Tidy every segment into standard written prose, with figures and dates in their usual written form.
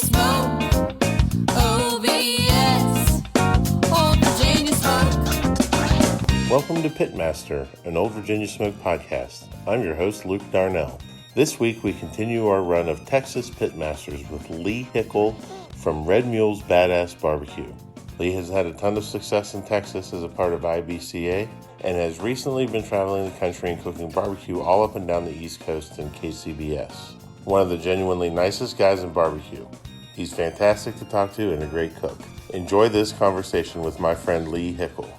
smoke. OVS, Old Virginia Smoke. Welcome to Pitmaster, an Old Virginia Smoke podcast. I'm your host, Luke Darnell. This week we continue our run of Texas Pitmasters with Lee Hickel from Redmule's Badass Barbecue. Lee has had a ton of success in Texas as a part of IBCA and has recently been traveling the country and cooking barbecue all up and down the East Coast in KCBS. One of the genuinely nicest guys in barbecue. He's fantastic to talk to and a great cook. Enjoy this conversation with my friend Lee Hickel.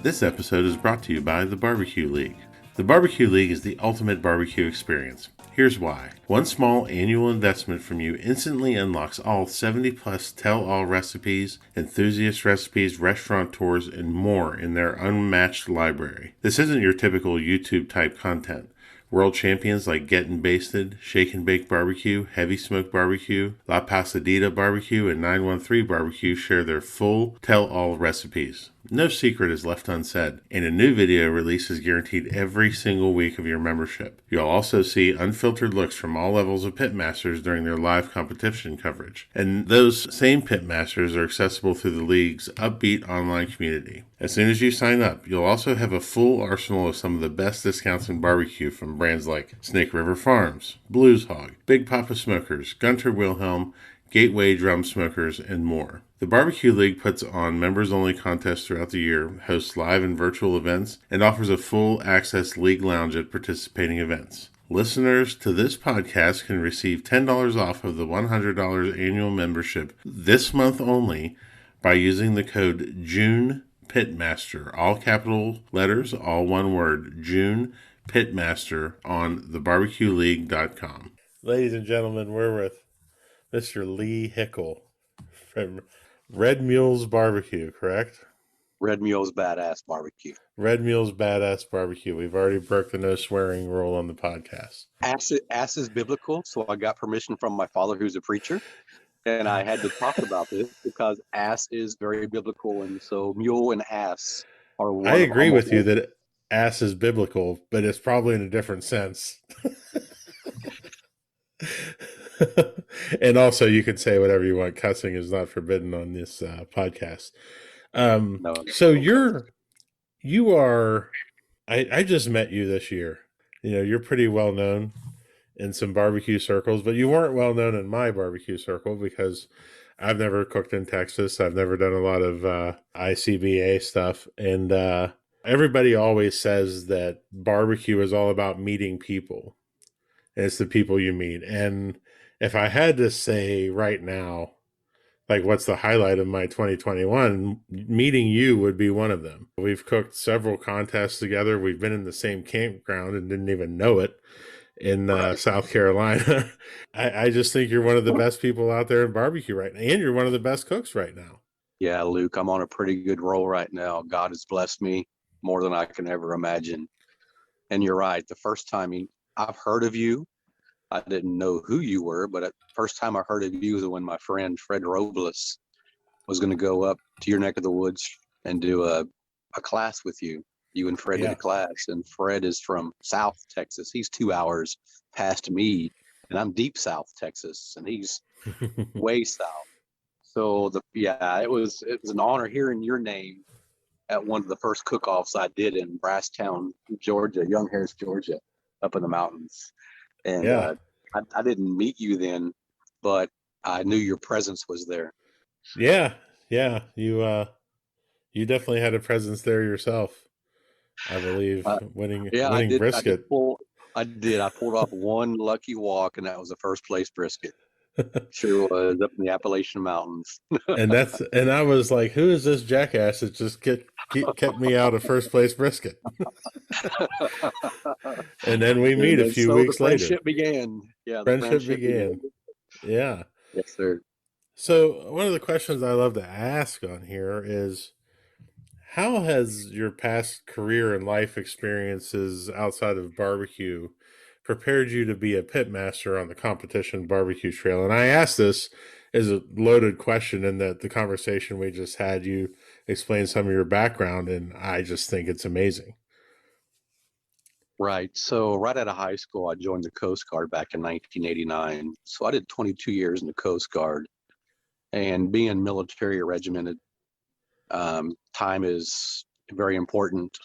This episode is brought to you by the BBQ League. The BBQ League is the ultimate barbecue experience. Here's why. One small annual investment from you instantly unlocks all 70-plus tell-all recipes, enthusiast recipes, restaurateurs, and more in their unmatched library. This isn't your typical YouTube-type content. World champions like Gettin' Basted, Shake and Bake Barbecue, Heavy Smoke Barbecue, La Pasadita Barbecue, and 913 Barbecue share their full tell-all recipes. No secret is left unsaid, and a new video release is guaranteed every single week of your membership. You'll also see unfiltered looks from all levels of pitmasters during their live competition coverage, and those same pitmasters are accessible through the league's upbeat online community. As soon as you sign up, you'll also have a full arsenal of some of the best discounts in barbecue from brands like Snake River Farms, Blues Hog, Big Papa Smokers, Gunter Wilhelm, Gateway Drum Smokers, and more. The Barbecue League puts on members-only contests throughout the year, hosts live and virtual events, and offers a full-access league lounge at participating events. Listeners to this podcast can receive $10 off of the $100 annual membership this month only by using the code JUNEPITMASTER, all capital letters, all one word, JUNEPITMASTER on thebarbecueleague.com. Ladies and gentlemen, we're with Mr. Lee Hickel from Redmule's Barbecue, correct? Redmule's Badass Barbecue. Redmule's Badass Barbecue. We've already broke the no swearing rule on the podcast. Ass is biblical, so I got permission from my father, who's a preacher, and I had to talk about this because ass is very biblical, and so mule and ass are one. I agree with you that ass is biblical, but it's probably in a different sense. And also, you can say whatever you want. Cussing is not forbidden on this podcast. No. So you are. I just met you this year. You know, you're pretty well known in some barbecue circles, but you weren't well known in my barbecue circle because I've never cooked in Texas. I've never done a lot of ICBA stuff, and everybody always says that barbecue is all about meeting people. And it's the people you meet. And if I had to say right now, like what's the highlight of my 2021, meeting you would be one of them. We've cooked several contests together. We've been in the same campground and didn't even know it in South Carolina. I just think you're one of the best people out there in barbecue right now. And you're one of the best cooks right now. Yeah, Luke, I'm on a pretty good roll right now. God has blessed me more than I can ever imagine. And you're right. The first time I've heard of you. I didn't know who you were, but the first time I heard of you was when my friend Fred Robles was going to go up to your neck of the woods and do a class with you. You and Fred did a class, and Fred is from South Texas. He's 2 hours past me, and I'm deep South Texas, and he's way south. So it was an honor hearing your name at one of the first cook-offs I did in Brasstown, Georgia, Young Harris, Georgia, up in the mountains. And I didn't meet you then, but I knew your presence was there. Yeah. You definitely had a presence there yourself, I believe, winning brisket. I did. I pulled off one lucky walk, and that was the first place brisket. Sure was, up in the Appalachian Mountains. and I was like, who is this jackass that just kept me out of first place brisket? And then we meet a few weeks later. Friendship began. Yeah, friendship began. Yeah. Yes, sir. So one of the questions I love to ask on here is, how has your past career and life experiences outside of barbecue prepared you to be a pitmaster on the competition barbecue trail? And I ask this as a loaded question in that the conversation we just had, you explained some of your background, and I just think it's amazing. Right. So right out of high school, I joined the Coast Guard back in 1989. So I did 22 years in the Coast Guard. And being military regimented, time is very important.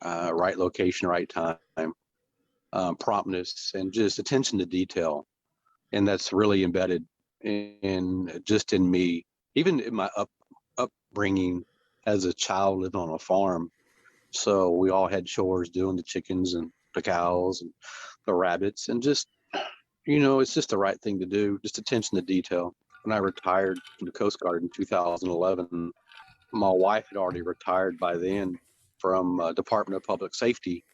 Right location, right time, promptness, and just attention to detail. And that's really embedded in me, even in my upbringing as a child living on a farm. So we all had chores, doing the chickens and the cows and the rabbits, and just, it's just the right thing to do. Just attention to detail. When I retired from the Coast Guard in 2011, my wife had already retired by then from Department of Public Safety.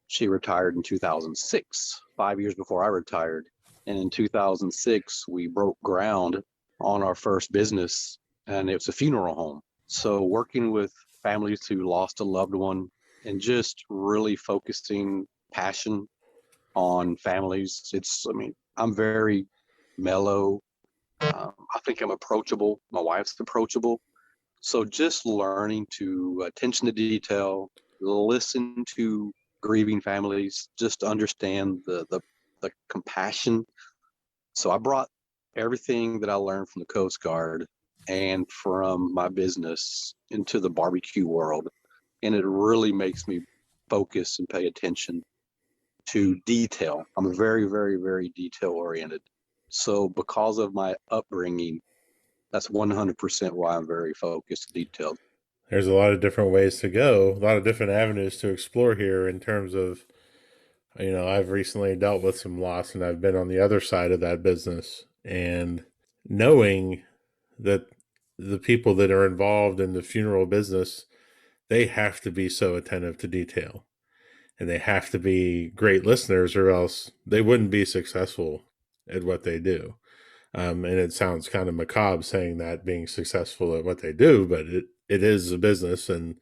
She retired in 2006, 5 years before I retired. And in 2006, we broke ground on our first business, and it was a funeral home. So working with families who lost a loved one and just really focusing passion on families. I'm very mellow. I think I'm approachable. My wife's approachable. So just learning to attention to detail, listen to grieving families, just understand the compassion. So I brought everything that I learned from the Coast Guard and from my business into the barbecue world. And it really makes me focus and pay attention to detail. I'm very, very, very detail oriented. So because of my upbringing, that's 100% why I'm very focused and detailed. There's a lot of different ways to go, a lot of different avenues to explore here in terms of, I've recently dealt with some loss and I've been on the other side of that business, and knowing that the people that are involved in the funeral business, they have to be so attentive to detail and they have to be great listeners or else they wouldn't be successful at what they do. And it sounds kind of macabre saying that, being successful at what they do, but it is a business, and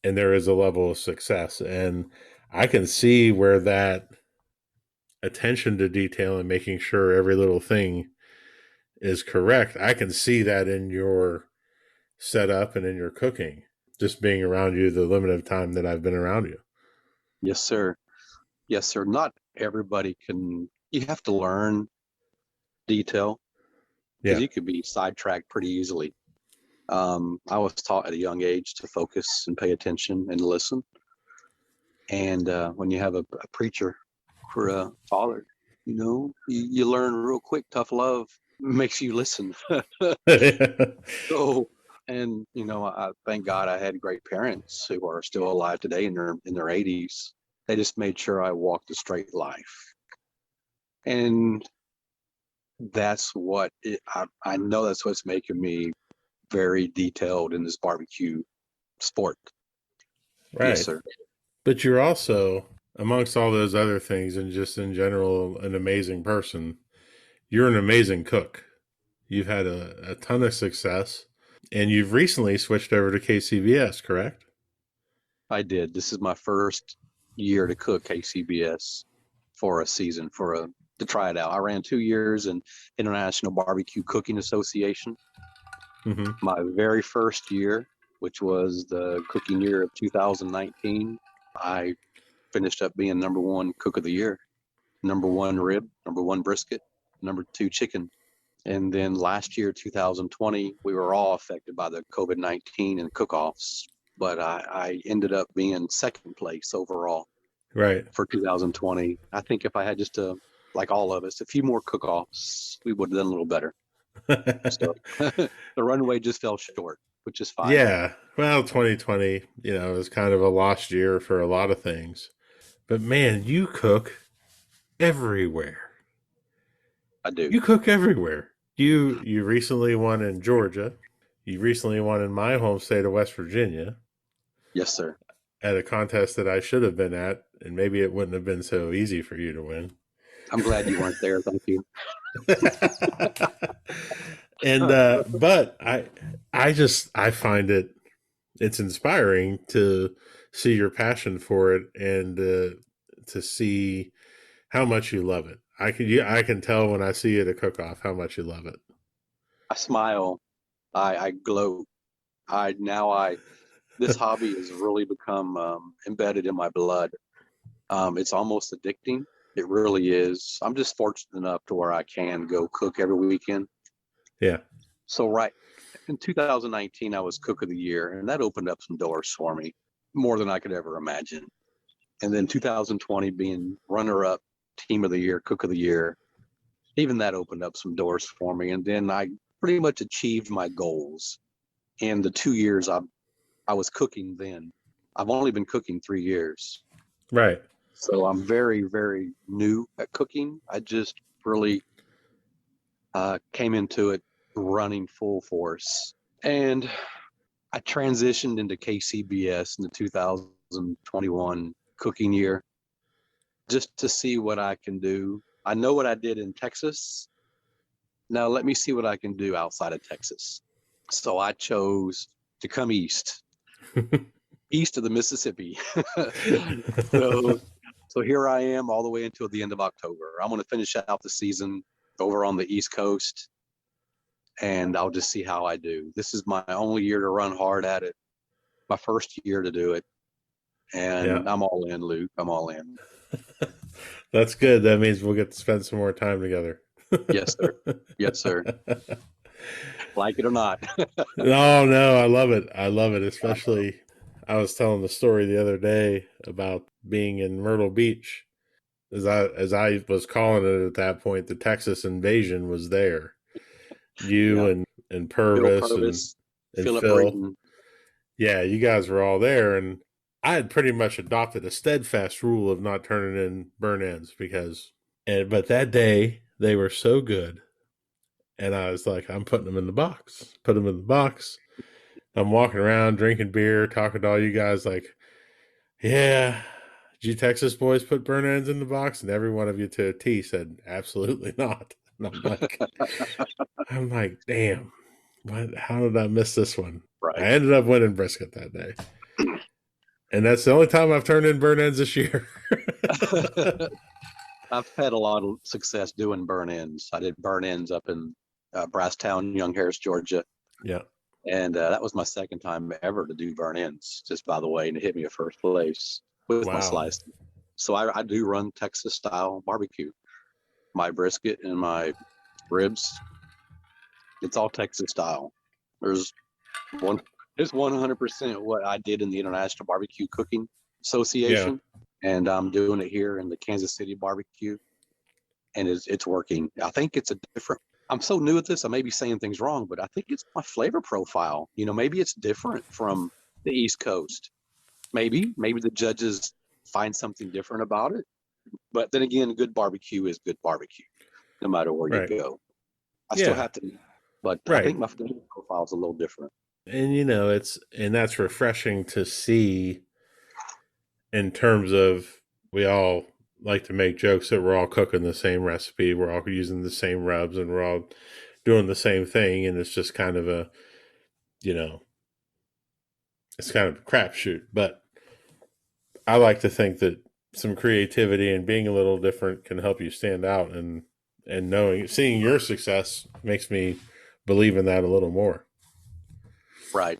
there is a level of success. And I can see where that attention to detail and making sure every little thing is correct, I can see that in your setup and in your cooking, just being around you the limited time that I've been around you. Yes, sir. Yes, sir. Not everybody can, you have to learn detail because you could be sidetracked pretty easily. I was taught at a young age to focus and pay attention and listen. And when you have a preacher for a father, you learn real quick. Tough love makes you listen. So, and I thank God I had great parents who are still alive today in their 80s. They just made sure I walked a straight life, and that's what I know. That's what's making me very detailed in this barbecue sport. Right. Yes, sir. But you're also, amongst all those other things and just in general, an amazing person. You're an amazing cook. You've had a ton of success, and you've recently switched over to KCBS, correct? I did. This is my first year to cook KCBS for a season, to try it out. I ran 2 years in International Barbecue Cooking Association. Mm-hmm. My very first year, which was the cooking year of 2019, I finished up being number one cook of the year, number one rib, number one brisket, number two chicken. And then last year, 2020, we were all affected by the COVID-19 and cook-offs, but I ended up being second place overall. Right. For 2020. I think if I had like all of us, a few more cook-offs, we would have done a little better. So the runway just fell short, which is fine. Yeah. Well, 2020, was kind of a lost year for a lot of things. But man, you cook everywhere. I do. You cook everywhere. You recently won in Georgia. You recently won in my home state of West Virginia. Yes, sir. At a contest that I should have been at, and maybe it wouldn't have been so easy for you to win. I'm glad you weren't there. Thank you. And but I find it's inspiring to see your passion for it and to see how much you love it. I can tell when I see you at a cook-off how much you love it. I smile. I gloat. This hobby has really become embedded in my blood. It's almost addicting. It really is. I'm just fortunate enough to where I can go cook every weekend. Yeah. So right in 2019, I was Cook of the Year, and that opened up some doors for me, more than I could ever imagine. And then 2020 being runner-up, Team of the Year, Cook of the Year, even that opened up some doors for me. And then I pretty much achieved my goals. In the 2 years I was cooking then. I've only been cooking 3 years. Right. So I'm very, very new at cooking. I just really came into it running full force. And I transitioned into KCBS in the 2021 cooking year just to see what I can do. I know what I did in Texas. Now let me see what I can do outside of Texas. So I chose to come east, east of the Mississippi. so, so here I am all the way until the end of October. I'm going to finish out the season over on the East Coast, and I'll just see how I do. This is my only year to run hard at it, my first year to do it, and Yeah. I'm all in, Luke. I'm all in. That's good. That means we'll get to spend some more time together. Yes, sir. Yes, sir. Like it or not. No, I love it. I love it. Especially, I was telling the story the other day about being in Myrtle Beach. As I was calling it at that point, the Texas invasion was there. You Yeah. and Bill Purvis Purvis, and Philip Phil. Brayton. Yeah, you guys were all there, and I had pretty much adopted a steadfast rule of not turning in burn ends but that day they were so good, and I was like, I'm putting them in the box. Put them in the box. I'm walking around drinking beer, talking to all you guys like, yeah, did you Texas boys put burn ends in the box? And every one of you to a T said, absolutely not. And I'm like, damn, how did I miss this one? Right. I ended up winning brisket that day. And that's the only time I've turned in burn ends this year. I've had a lot of success doing burn ends. I did burn ends up in Brasstown, Young Harris, Georgia. Yeah. And that was my second time ever to do burn ends, just by the way, and it hit me at first place with my slice. So I do run Texas style barbecue. My brisket and my ribs, it's all Texas style. It's 100% what I did in the International Barbecue Cooking Association. Yeah. And I'm doing it here in the Kansas City barbecue. And it's working. I think it's I'm so new at this, I may be saying things wrong, but I think it's my flavor profile. Maybe it's different from the East Coast. Maybe the judges find something different about it. But then again, good barbecue is good barbecue, no matter where you go. I still have to, but I think my flavor profile is a little different. And that's refreshing to see in terms of, we all like to make jokes that we're all cooking the same recipe, we're all using the same rubs, and we're all doing the same thing, and it's just kind of a, it's kind of a crapshoot. But I like to think that some creativity and being a little different can help you stand out, and seeing your success makes me believe in that a little more. Right.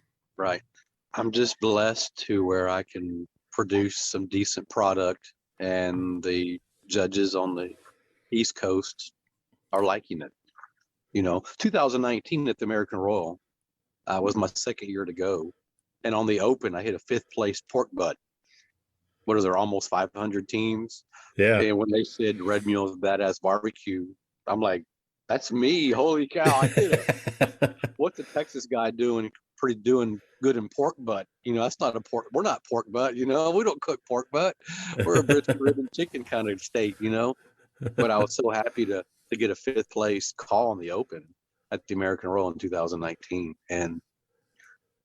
I'm just blessed to where I can produce some decent product, and the judges on the East Coast are liking it. 2019 at the American Royal was my second year to go. And on the Open, I hit a 5th place pork butt. What are there, almost 500 teams? Yeah. And when they said Redmule's Badass Barbecue, I'm like, that's me. Holy cow, I did it. What's the Texas guy doing good in pork butt? That's not a pork. We're not pork butt, we don't cook pork butt. We're a brisket, rib, and chicken kind of state, But I was so happy to get a 5th place call on the Open at the American Royal in 2019. And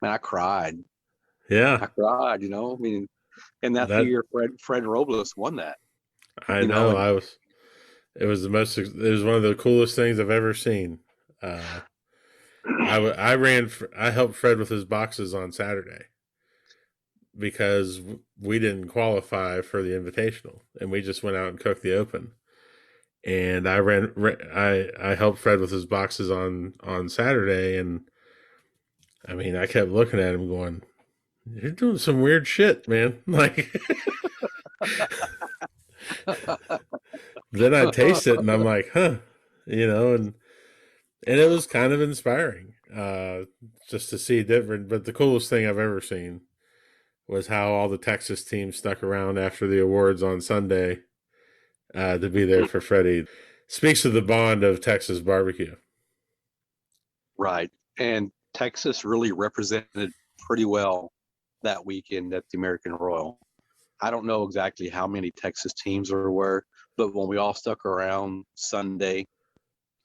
man, I cried. Yeah. I cried, and that year Fred Robles won that. I know. It was one of the coolest things I've ever seen. I helped Fred with his boxes on Saturday because we didn't qualify for the invitational, and we just went out and cooked the Open. And I helped Fred with his boxes on Saturday, and I mean, I kept looking at him going, "You're doing some weird shit, man." Like, then I taste it, and I'm like, huh, and And it was kind of inspiring just to see different. But the coolest thing I've ever seen was how all the Texas teams stuck around after the awards on Sunday to be there for Freddie. Speaks to the bond of Texas barbecue. Right. And Texas really represented pretty well that weekend at the American Royal. I don't know exactly how many Texas teams there were, but when we all stuck around Sunday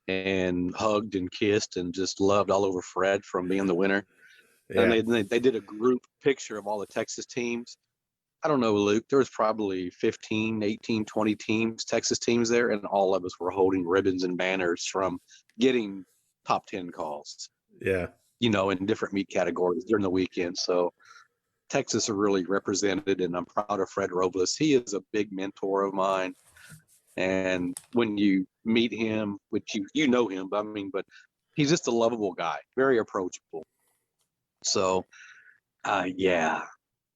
and hugged and kissed and just loved all over Fred from being the winner. Yeah. And they did a group picture of all the Texas teams. I don't know, Luke, there was probably 15, 18, 20 teams, Texas teams there, and all of us were holding ribbons and banners from getting top 10 calls. Yeah. In different meat categories during the weekend. So Texas are really represented, and I'm proud of Fred Robles. He is a big mentor of mine. And when you meet him, which you know him, but he's just a lovable guy, very approachable. So, yeah,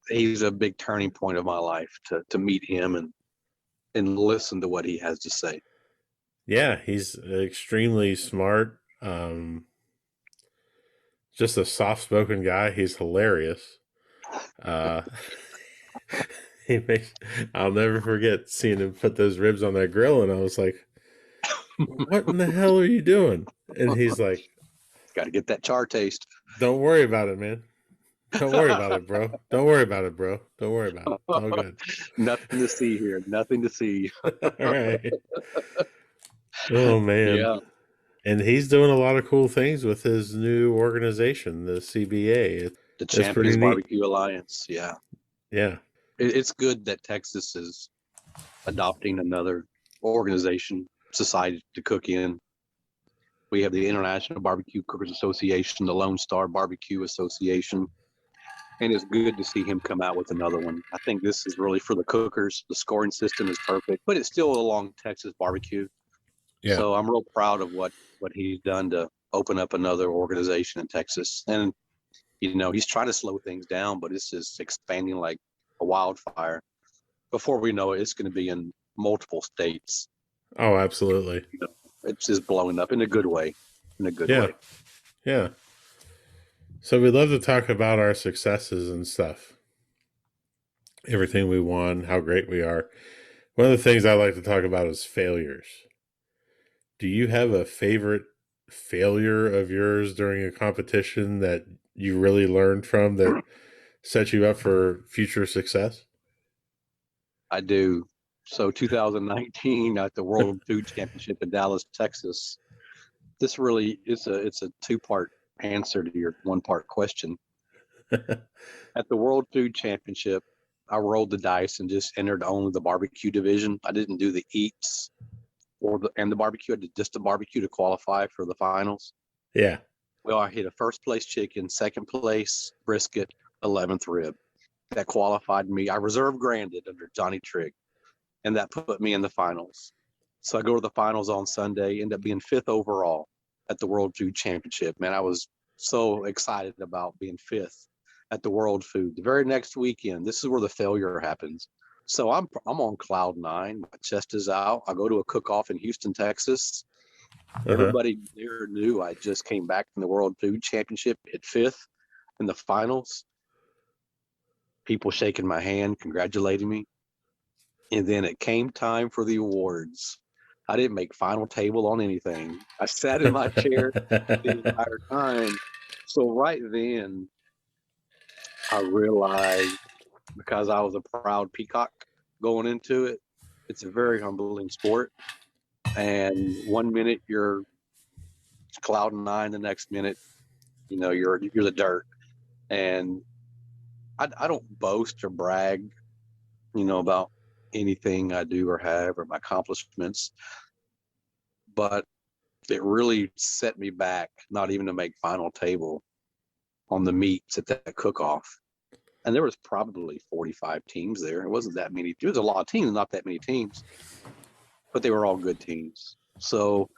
he's a big turning point of my life to meet him and listen to what he has to say. Yeah, he's extremely smart. Just a soft-spoken guy. He's hilarious. I'll never forget seeing him put those ribs on that grill, and I was like, what in the hell are you doing? And he's like, got to get that char taste. Don't worry about it, man. Don't worry about it, bro. Don't worry about it, bro. Don't worry about it. It's all good. Nothing to see here. Nothing to see. All right. Oh, man. Yeah. And he's doing a lot of cool things with his new organization, the CBA. The Champions Barbecue Alliance. Yeah. Yeah. It's good that Texas is adopting another organization, society to cook in. We have the International Barbecue Cookers Association, the Lone Star Barbecue Association, and it's good to see him come out with another one. I think this is really for the cookers. The scoring system is perfect, but it's still along Texas barbecue. Yeah. So I'm real proud of what he's done to open up another organization in Texas. And, he's trying to slow things down, but it's just expanding like a wildfire. Before we know it, it's going to be in multiple states. Oh, absolutely. It's just blowing up in a good way. Way. Yeah. So we love to talk about our successes and stuff. Everything we won, how great we are. One of the things I like to talk about is failures. Do you have a favorite failure of yours during a competition that you really learned from that set you up for future success? I do. So 2019 at the World Food Championship in Dallas, Texas. This really it's a two-part answer to your one-part question. At the World Food Championship, I rolled the dice and just entered only the barbecue division. I didn't do the eats and the barbecue. I did just the barbecue to qualify for the finals. Yeah. Well, I hit a first place chicken, second place brisket, 11th rib. That qualified me. I reserve granted under Johnny Trigg, and that put me in the finals. So I go to the finals on Sunday, end up being 5th overall at the World Food Championship. Man, I was so excited about being 5th at the World Food. The very next weekend, this is where the failure happens. So I'm on cloud 9. My chest is out. I go to a cook-off in Houston, Texas. Everybody there knew I just came back from the World Food Championship at 5th in the finals. People shaking my hand, congratulating me. And then it came time for the awards. I didn't make final table on anything. I sat in my chair the entire time. So right then, I realized, because I was a proud peacock going into it, it's a very humbling sport. And one minute you're cloud 9, the next minute, you're the dirt. And I don't boast or brag, about anything I do or have or my accomplishments, but it really set me back, not even to make final table on the meats at that cook-off. And there was probably 45 teams there. It wasn't that many. There was a lot of teams, not that many teams, but they were all good teams. So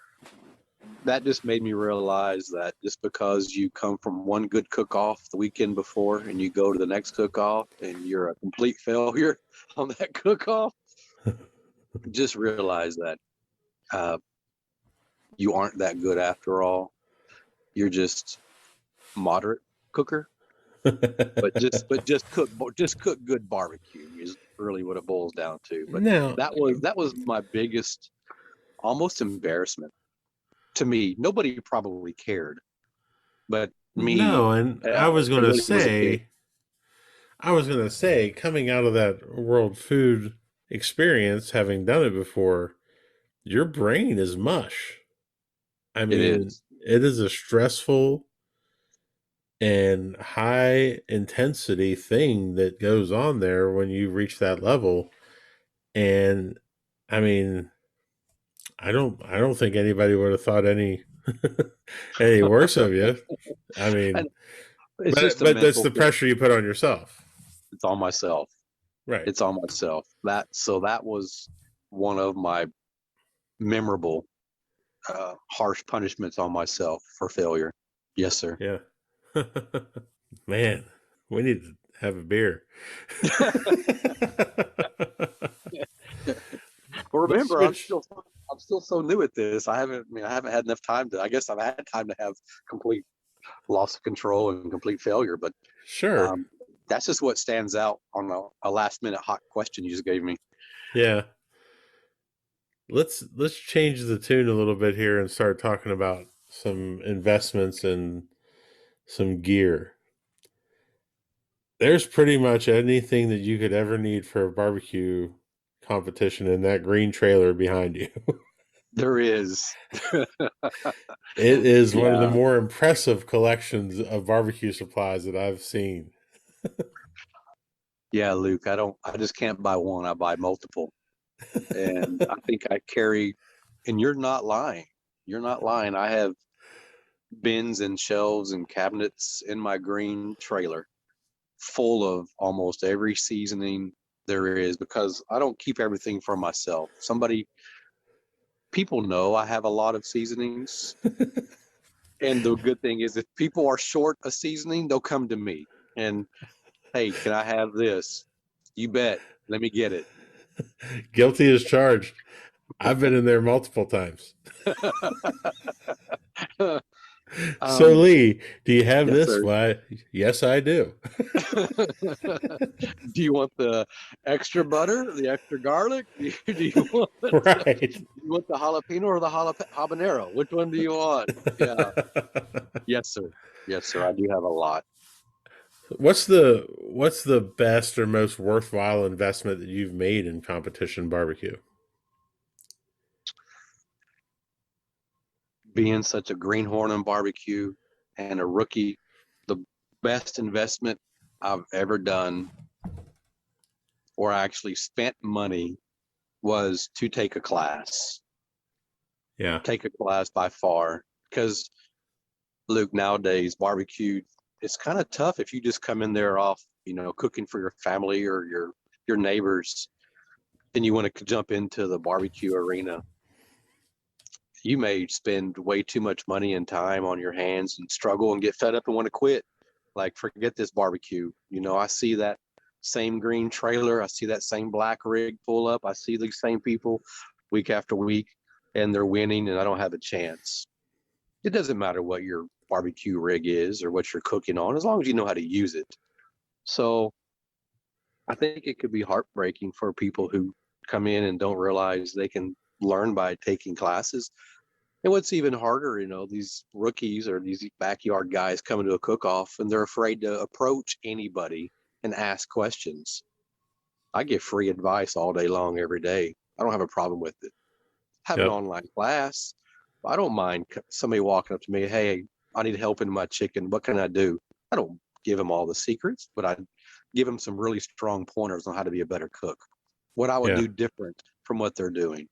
that just made me realize that just because you come from one good cook-off the weekend before and you go to the next cook-off and you're a complete failure on that cook-off, just realize that you aren't that good after all. you're just moderate cooker, but just cook good barbecue is really what it boils down to. But Now, that was my biggest almost embarrassment to me. Nobody probably cared, but me, no, and it really was a big. I was going to say, coming out of that world food experience, having done it before, your brain is mush. I It mean, is. it is a stressful and high intensity thing that goes on there when you reach that level. And I mean, I don't think anybody would have thought any any worse of you. I And mean, it's just a but that's mental the thing. pressure you put on yourself. It's on myself. Right. It's on myself. That was one of my memorable harsh punishments on myself for failure. Yes, sir. Yeah. Man, we need to have a beer. But Let's remember, switch. I'm still so new at this. I haven't had enough time to. I guess I've had time to have complete loss of control and complete failure. But Sure. um, that's just what stands out on a last minute hot question you just gave me. Yeah. Let's change the tune a little bit here and start talking about some investments and some gear. There's pretty much anything that you could ever need for a barbecue competition in that green trailer behind you. There is. It is one of the Yeah. more impressive collections of barbecue supplies that I've seen. Yeah, Luke, I just can't buy one. I buy multiple. And I think I carry, and you're not lying. You're not lying. I have bins and shelves and cabinets in my green trailer full of almost every seasoning there is because I don't keep everything for myself. People know I have a lot of seasonings. And the good thing is if people are short a seasoning, they'll come to me and, hey, can I have this? You bet. Let me get it. Guilty as charged. I've been in there multiple times. So, um, Lee, do you have yes, this? sir. Why, yes, I do. Do you want the extra butter, the extra garlic? Do you want Right. you want the jalapeno or the habanero? Which one do you want? Yeah. Yes, sir. Yes, sir. I do have a lot. What's the best or most worthwhile investment that you've made in competition barbecue? Being such a greenhorn in barbecue and a rookie, the best investment I've ever done or I actually spent money was to take a class. Yeah. Take a class by far. Because Luke, nowadays barbecue, it's kind of tough if you just come in there off, cooking for your family or your neighbors, and you want to jump into the barbecue arena. You may spend way too much money and time on your hands and struggle and get fed up and want to quit. Like, forget this barbecue. I see that same green trailer. I see that same black rig pull up. I see these same people week after week, and they're winning, and I don't have a chance. It doesn't matter what your barbecue rig is or what you're cooking on, as long as you know how to use it. So I think it could be heartbreaking for people who come in and don't realize they can learn by taking classes. And what's even harder, these rookies or these backyard guys coming to a cook-off and they're afraid to approach anybody and ask questions. I get free advice all day long, every day. I don't have a problem with it. Have an Yep. online class. I don't mind somebody walking up to me, hey, I need help in my chicken. What can I do? I don't give them all the secrets, but I give them some really strong pointers on how to be a better cook, what I would Yeah. do different from what they're doing.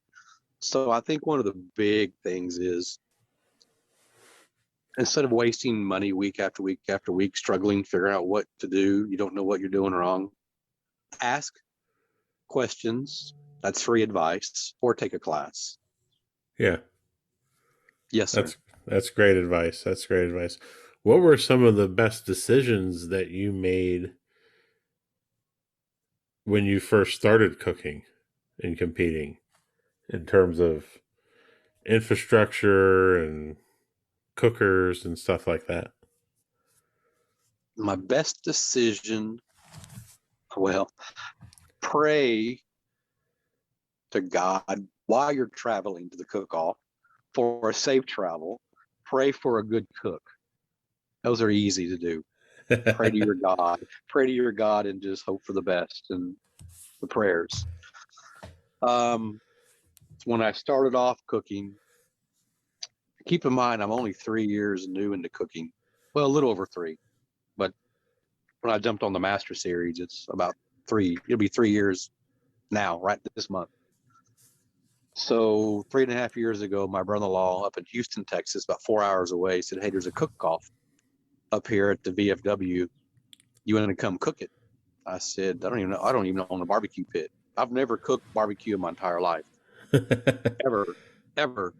So I think one of the big things is instead of wasting money week after week after week, struggling, figuring out what to do, you don't know what you're doing wrong, ask questions. That's free advice, or take a class. Yeah. Yes, sir. That's great advice. That's great advice. What were some of the best decisions that you made when you first started cooking and competing in terms of infrastructure and cookers and stuff like that? My best decision, well, pray to God while you're traveling to the cook-off for a safe travel. Pray for a good cook. Those are easy to do. Pray to your God. Pray to your God and just hope for the best and the prayers. When I started off cooking, keep in mind I'm only 3 years new into cooking. Well, a little over 3, but when I jumped on the Master Series, it's about 3. It'll be 3 years now, right this month. So 3.5 years ago, my brother-in-law up in Houston, Texas, about 4 hours away, said, "Hey, there's a cook-off up here at the VFW. You want to come cook it?" I said, I don't even own a barbecue pit. I've never cooked barbecue in my entire life. Ever, ever,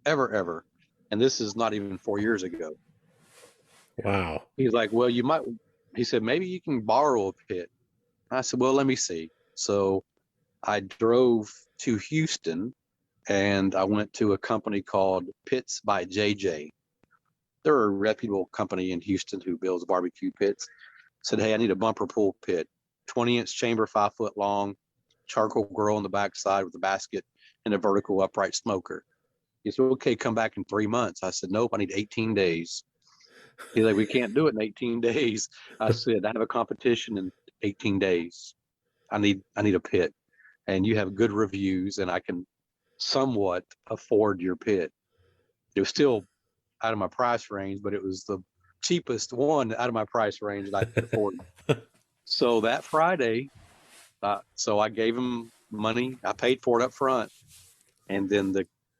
ever, ever. And this is not even 4 years ago. Wow. He's like, well, he said, maybe you can borrow a pit. I said, well, let me see. So I drove to Houston and I went to a company called Pits by JJ. They're a reputable company in Houston who builds barbecue pits. Said, hey, I need a bumper pull pit, 20-inch chamber, 5 foot long, charcoal grill on the backside with a basket and a vertical upright smoker. He said, okay, come back in 3 months. I said, nope, I need 18 days. He's like, we can't do it in 18 days. I said, I have a competition in 18 days. I need a pit, and you have good reviews, and I can somewhat afford your pit. It was still out of my price range, but it was the cheapest one out of my price range that I could afford. So that Friday, so I gave him money. I paid for it up front, and then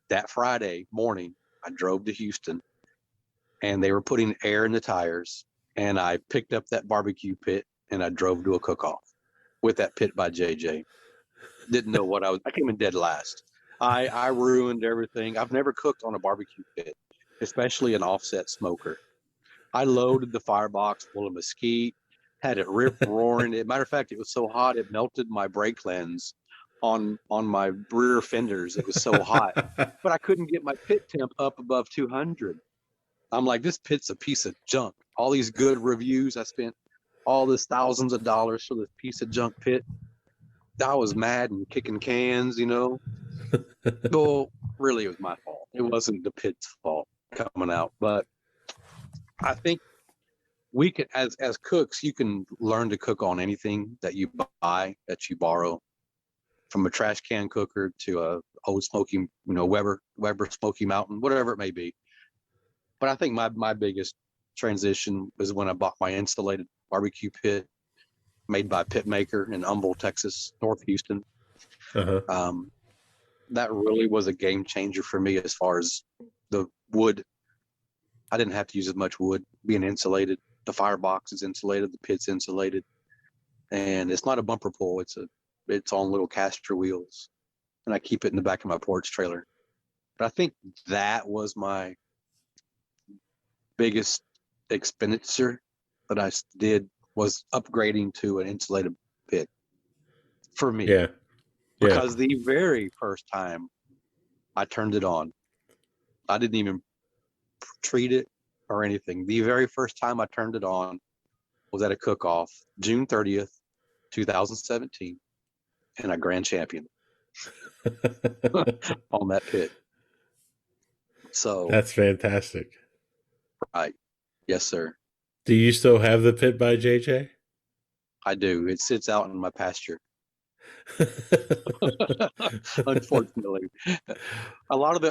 that Friday morning, I drove to Houston, and they were putting air in the tires, and I picked up that barbecue pit and I drove to a cook-off with that Pit by JJ. Didn't know what I came in dead last. I ruined everything. I've never cooked on a barbecue pit, especially an offset smoker. I loaded the firebox full of mesquite, had it rip roaring. As a matter of fact, it was so hot it melted my brake lens on my rear fenders. It was so hot, but I couldn't get my pit temp up above 200. I'm like, this pit's a piece of junk. All these good reviews. I spent all this thousands of dollars for this piece of junk pit. I was mad and kicking cans, Well, really, it was my fault. It wasn't the pit's fault coming out. But I think we can, as cooks, you can learn to cook on anything that you buy, that you borrow, from a trash can cooker to a old smoky, Weber Smoky Mountain, whatever it may be. But I think my biggest transition was when I bought my insulated barbecue pit made by Pitmaker in Humble, Texas, North Houston. Uh-huh. That really was a game changer for me as far as the wood. I didn't have to use as much wood being insulated. The firebox is insulated, the pit's insulated, and it's not a bumper pull. It's on little caster wheels, and I keep it in the back of my porch trailer. But I think that was my biggest expenditure that I did, was upgrading to an insulated pit for me. Yeah. Because the very first time I turned it on, I didn't even treat it or anything. The very first time I turned it on was at a cook-off, June 30th, 2017, and I grand champion on that pit. So That's fantastic. right. Yes, sir. Do you still have the Pit by JJ? I do. It sits out in my pasture. Unfortunately, a lot of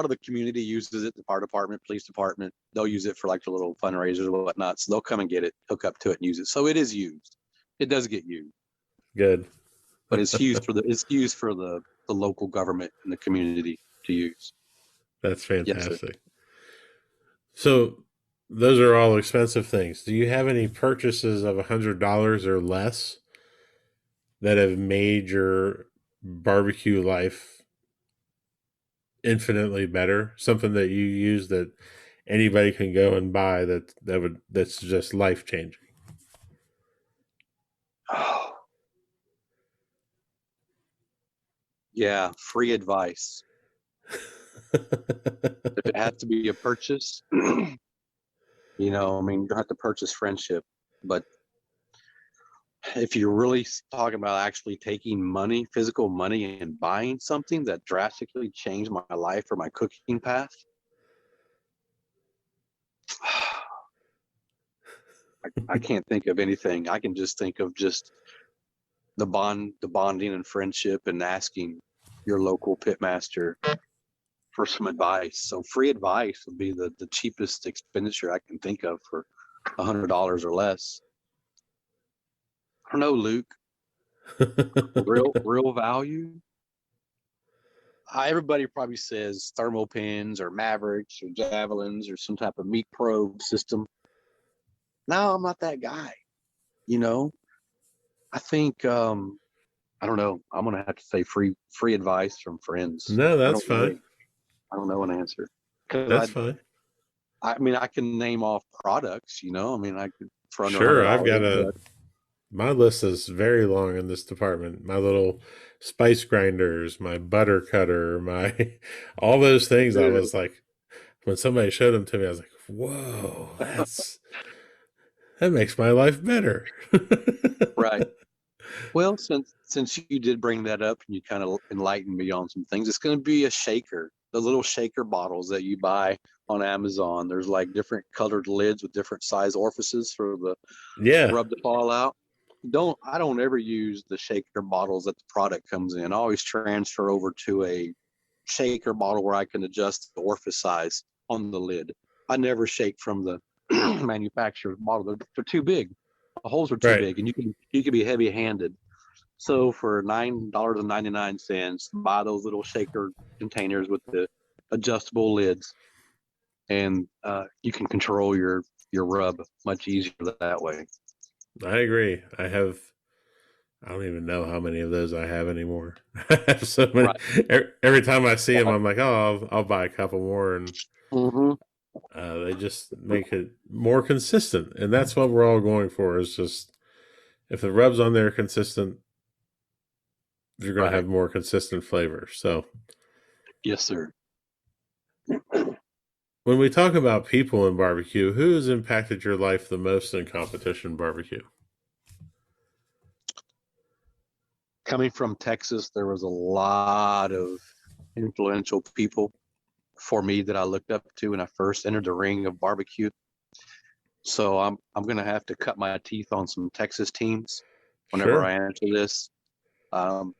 the community uses it. The fire department, police department, they'll use it for like the little fundraisers or whatnot. So they'll come and get it, hook up to it, and use it. So it is used. It does get used. Good. But it's used for the local government and the community to use. That's fantastic. Yes, So those are all expensive things. Do you have any purchases of $100 or less that have made your barbecue life infinitely better? Something that you use that anybody can go and buy that's just life changing. Oh, yeah, free advice. If it has to be a purchase, you don't have to purchase friendship. But if you're really talking about actually taking money, physical money, and buying something that drastically changed my life or my cooking path, I can't think of anything. I can just think of just the bonding and friendship, and asking your local pitmaster for some advice. So free advice would be the cheapest expenditure I can think of for $100 or less. I don't know, Luke. Real value. Everybody probably says thermal pins or Mavericks or Javelins or some type of meat probe system. No, I'm not that guy. I think I don't know. I'm gonna have to say free advice from friends. No, I that's don't know. fine. I don't know an answer because That's fine. I can name off products. I could for under Sure, I've got $100, but my list is very long in this department. My little spice grinders, my butter cutter, my all those things. I dude, was like, when somebody showed them to me, I was like, "Whoa, that makes my life better." right. Well, since you did bring that up and you kind of enlightened me on some things, it's going to be a shaker. The little shaker bottles that you buy on Amazon. There's like different colored lids with different size orifices for the Yeah, rub to fall out. I don't ever use the shaker bottles that the product comes in. I always transfer over to a shaker bottle where I can adjust the orifice size on the lid. I never shake from the manufacturer's bottle. They're too big. The holes are too right. big, and you can be heavy handed. So for $9.99, buy those little shaker containers with the adjustable lids, and you can control your rub much easier that way. I agree. I don't even know how many of those I have anymore. I have so many. Right. Every time I see them, I'm like, oh, I'll buy a couple more, and Mm-hmm. they just make it more consistent, and that's what we're all going for. Is just if the rub's on there consistent, you're going to Right. have more consistent flavor. So Yes, sir. when we talk about people in barbecue, who has impacted your life the most in competition barbecue? Coming from Texas, there was a lot of influential people for me that I looked up to when I first entered the ring of barbecue. So I'm gonna have to cut my teeth on some Texas teams whenever Sure. I answer this. Um,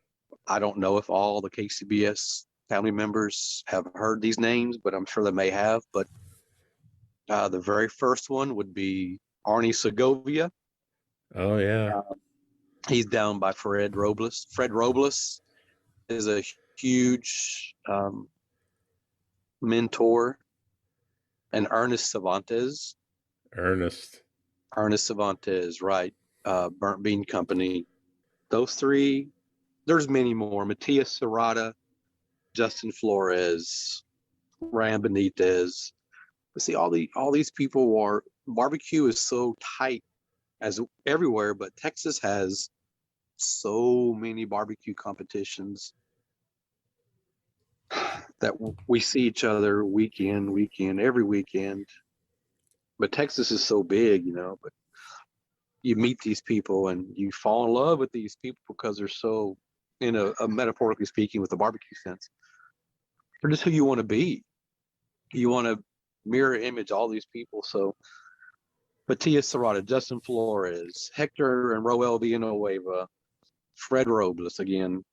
I don't know if all the KCBS family members have heard these names, but I'm sure they may have. But the very first one would be Arnie Segovia. Oh yeah. Uh, he's down by Fred Robles. Fred Robles is a huge mentor, and Ernest. Ernest Cervantes, right? Burnt Bean Company. Those three. There's many more. Matias Serrata, Justin Flores, Ram Benitez. But see, all these people are barbecue is so tight as everywhere, but Texas has so many barbecue competitions that we see each other weekend, every weekend. But Texas is so big. But you meet these people and you fall in love with these people because they're so, metaphorically speaking, with the barbecue sense, they're just who you want to be. You want to mirror image all these people. So Matias Serrata, Justin Flores, Hector and Roel Villanueva, Fred Robles again,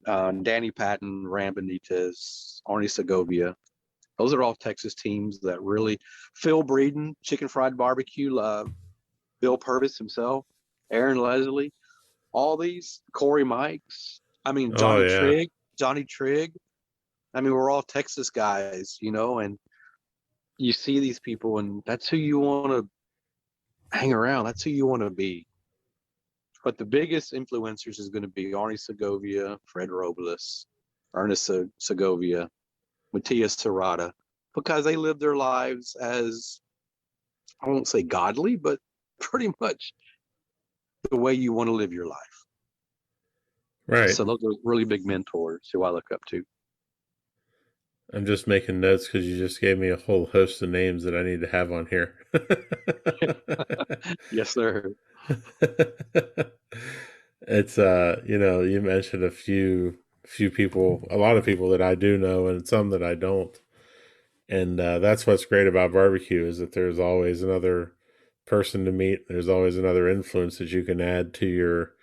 Danny Patton, Ram Benitez, Arnie Segovia. Those are all Texas teams that really, Phil Breeden, Chicken Fried Barbecue, Bill Purvis himself, Aaron Leslie, all these, Corey Mikes. I mean, Oh yeah. Johnny Trigg. I mean, we're all Texas guys, and you see these people, and that's who you want to hang around. That's who you want to be. But the biggest influencers is going to be Arnie Segovia, Fred Robles, Ernest Segovia, Matias Serrata, because they live their lives as, I won't say godly, but pretty much the way you want to live your life. Right. So those are really big mentors who I look up to. I'm just making notes because you just gave me a whole host of names that I need to have on here. Yes, sir. It's you mentioned a few people, a lot of people that I do know and some that I don't. And that's what's great about barbecue is that there's always another person to meet. There's always another influence that you can add to your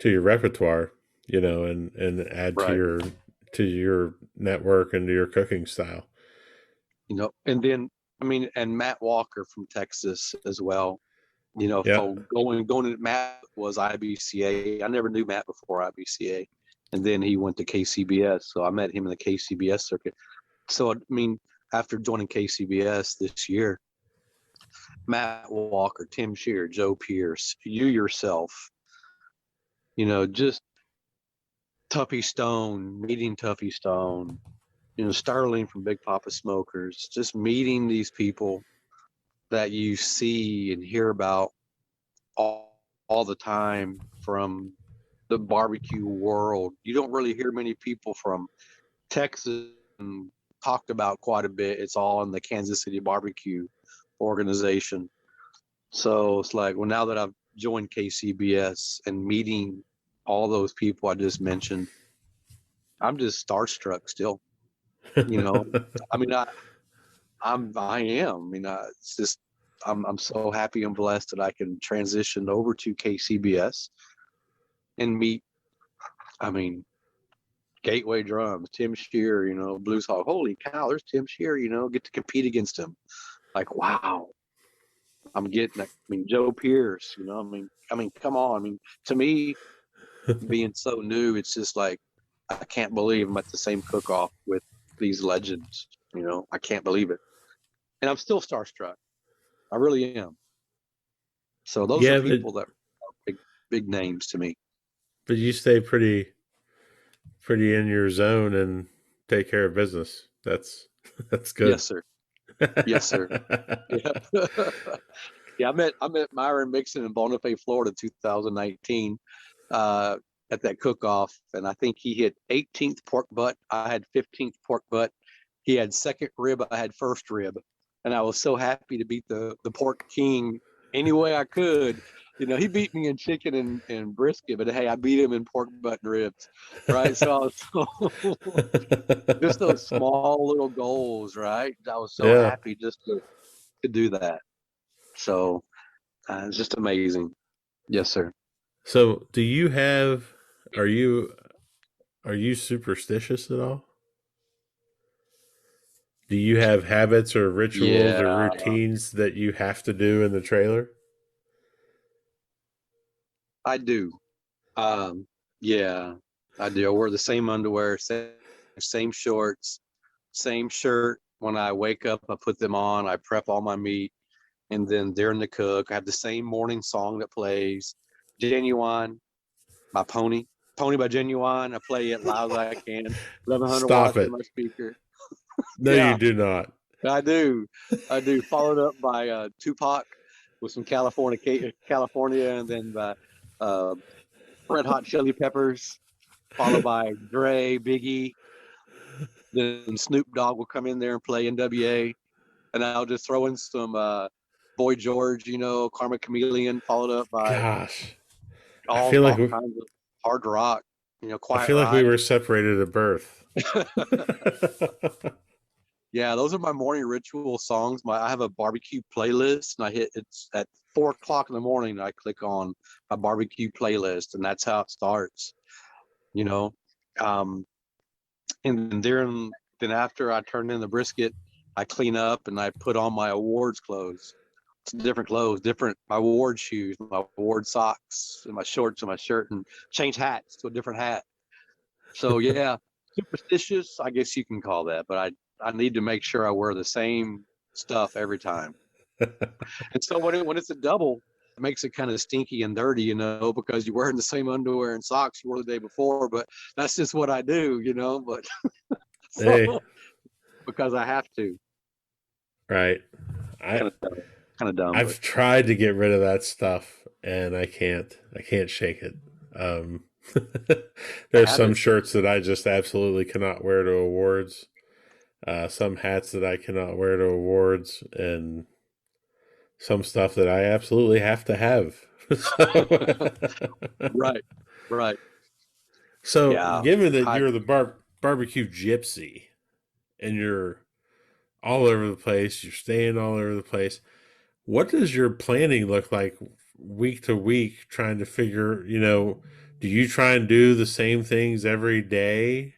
repertoire, and add to Right. your network and to your cooking style. And then I mean, and Matt Walker from Texas as well. Yeah. So going to Matt was IBCA. I never knew Matt before IBCA, and then he went to KCBS. So I met him in the KCBS circuit. So I mean, after joining KCBS this year, Matt Walker, Tim Shear, Joe Pierce, you yourself, just Tuffy Stone, meeting Tuffy Stone, Starling from Big Papa Smokers, just meeting these people that you see and hear about all the time from the barbecue world. You don't really hear many people from Texas talked about quite a bit. It's all in the Kansas City barbecue organization. So it's like, well, now that I've joined KCBS and meeting all those people I just mentioned, I'm just starstruck still. You know, I mean, I am. I mean, it's just I'm so happy and blessed that I can transition over to KCBS and meet. I mean, Gateway Drums, Tim Shear, Blues Hog. Holy cow, there's Tim Shear. Get to compete against him. Like, wow, I'm getting. I mean, Joe Pierce. I mean, come on. I mean, to me, being so new, it's just like I can't believe I'm at the same cook-off with these legends. I can't believe it, and I'm still starstruck. I really am. So those are Yeah, people that are big names to me. but you stay pretty in your zone and take care of business. That's good. Yes, sir. Yes, sir. Yep. Yeah, I met Myron Mixon in Bonifay, Florida, 2019, uh, at that cook-off, and I think he hit 18th pork butt. I had 15th pork butt. He had second rib. I had first rib, and I was so happy to beat the pork king any way I could. He beat me in chicken and brisket, but hey, I beat him in pork butt and ribs, right? So I was so just those small little goals, right? I was so Yeah. happy just to do that. So it's just amazing. Yes, sir. So, are you are you superstitious at all? Do you have habits or rituals or Yeah, routines that you have to do in the trailer? I do. Yeah, I do. I wear the same underwear, same shorts, same shirt. When I wake up, I put them on. I prep all my meat, and then during the cook, I have the same morning song that plays. Genuine, my Pony by Genuine. I play it loud as I can. 1100 Stop watts in it. my speaker. No, you Yeah, do not. I do. I do. Followed up by Tupac with some California, and then by uh, Red Hot Chili Peppers, followed by Dre, Biggie. Then Snoop Dogg will come in there and play NWA, and I'll just throw in some Boy George, Karma Chameleon, followed up by Gosh, I all feel like all we, kinds of hard rock, I Quiet feel like we Riot. were separated at birth. Yeah, those are my morning ritual songs. I have a barbecue playlist, and it's at 4 o'clock in the morning. I click on a barbecue playlist, and that's how it starts. You know, um, and then after I turn in the brisket, I clean up and I put on my awards clothes. It's different clothes, different my award shoes, my award socks, and my shorts and my shirt, and change hats to a different hat. So yeah, superstitious, I guess you can call that, but I need to make sure I wear the same stuff every time. And so when it's a double, it makes it kind of stinky and dirty, because you're wearing the same underwear and socks you wore the day before. But that's just what I do, But Hey, so because I have to, right. I kind of kind of dumb, but I've tried to get rid of that stuff and I can't. I can't shake it. Um there's some habit. shirts that I just absolutely cannot wear to awards. some hats that I cannot wear to awards, and some stuff that I absolutely have to have. Right. Right. So, Yeah. given that I you're the barbecue gypsy and you're all over the place, you're staying all over the place, what does your planning look like week to week, trying to figure, do you try and do the same things every day,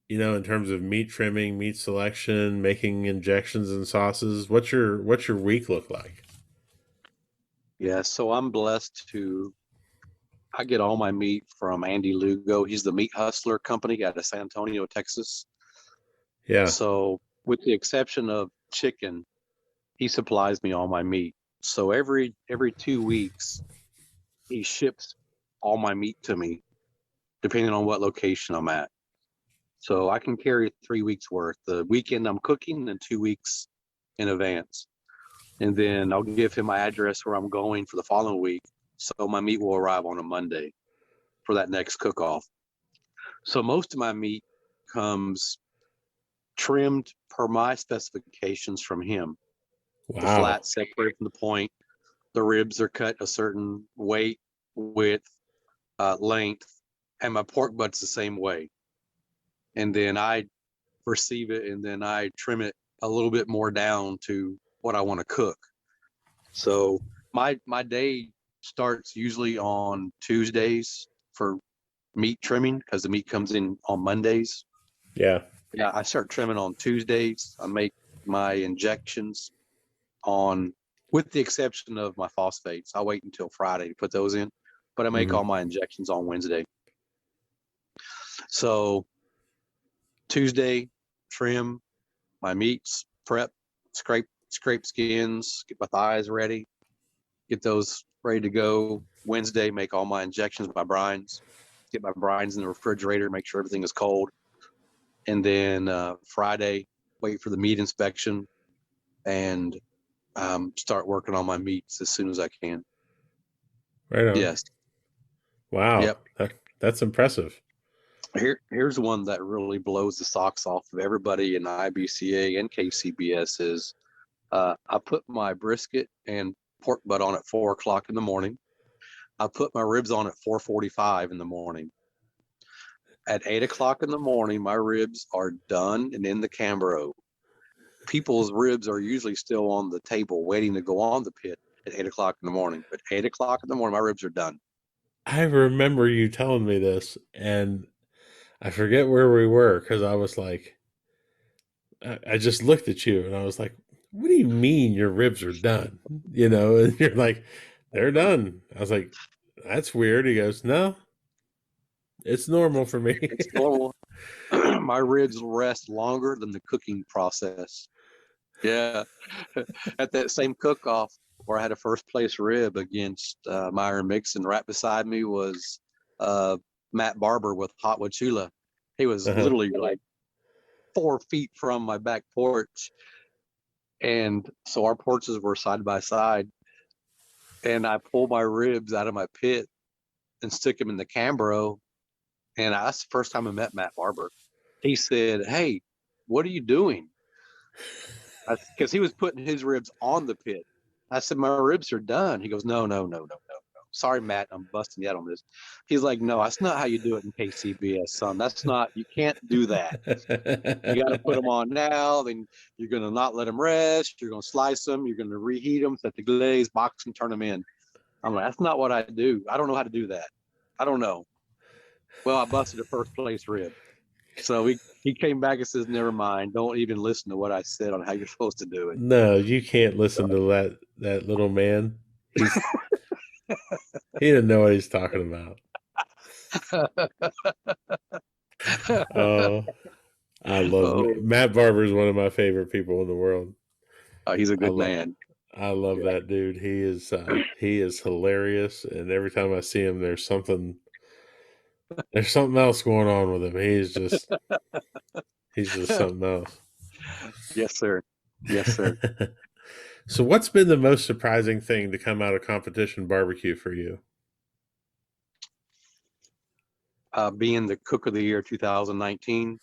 in terms of meat trimming, meat selection, making injections and sauces? What's your week look like? Yeah, so I'm blessed I get all my meat from Andy Lugo. He's the meat hustler company out of San Antonio, Texas. Yeah. So with the exception of chicken, he supplies me all my meat. So every 2 weeks he ships all my meat to me, depending on what location I'm at. So I can carry 3 weeks worth. The weekend I'm cooking and 2 weeks in advance. And then I'll give him my address where I'm going for the following week. So my meat will arrive on a Monday for that next cook off. So most of my meat comes trimmed per my specifications from him. The Wow. flat separate from the point. The ribs are cut a certain weight, width, length, and my pork butt's the same way. And then I receive it and then I trim it a little bit more down to what I want to cook. So my day starts usually on Tuesdays for meat trimming because the meat comes in on Mondays. Yeah. Yeah, I start trimming on Tuesdays. I make my injections on, with the exception of my phosphates. I wait until Friday to put those in, but I make Hmm. all my injections on Wednesday. So Tuesday, trim my meats, prep, scrape skins, get my thighs ready, get those ready to go. Wednesday, make all my injections, my brines, get my brines in the refrigerator, make sure everything is cold. And then Friday, wait for the meat inspection and start working on my meats as soon as I can. Right on. Yes. Wow. Yep. That's impressive. Here's one that really blows the socks off of everybody in IBCA and KCBS is I put my brisket and pork butt on at 4 o'clock in the morning. I put my ribs on at 4:45 in the morning. At 8 o'clock in the morning, my ribs are done and in the Cambro. People's ribs are usually still on the table waiting to go on the pit at 8 o'clock in the morning. But 8 o'clock in the morning, my ribs are done. I remember you telling me this, and I forget where we were because I was like, I just looked at you and I was like, what do you mean your ribs are done? And you're like, they're done. I was like, that's weird. He goes, no, it's normal for me. It's normal. My ribs rest longer than the cooking process. Yeah. At that same cook off where I had a first place rib against Myron Mixon, right beside me was uh, Matt Barber with Hotwood Chula. He was Uh-huh. literally like 4 feet from my back porch. And so our porches were side by side. And I pulled my ribs out of my pit and stick them in the Cambro. And that's the first time I met Matt Barber. He said, "Hey, what are you doing?" Because he was putting his ribs on the pit. I said, "My ribs are done." He goes, "No, no, no, no, no, no. Sorry, Matt, I'm busting you out on this." He's like, "No, that's not how you do it in KCBS, son. That's not, you can't do that. You got to put them on now. Then you're going to not let them rest. You're going to slice them. You're going to reheat them, set the glaze, box them, turn them in." I'm like, "That's not what I do. I don't know how to do that. I don't know." Well, I busted a first place rib. So he came back and says, "Never mind. Don't even listen to what I said on how you're supposed to do it." No, you can't listen to that little man. He didn't know what he's talking about. Oh, I love Oh, Matt Barber is one of my favorite people in the world. he's a I good love man. I love Yeah. that dude. He is hilarious, and every time I see him, there's something else going on with him. He's just something else. Yes, sir. Yes, sir. So, what's been the most surprising thing to come out of competition barbecue for you? Being the Cook of the Year 2019,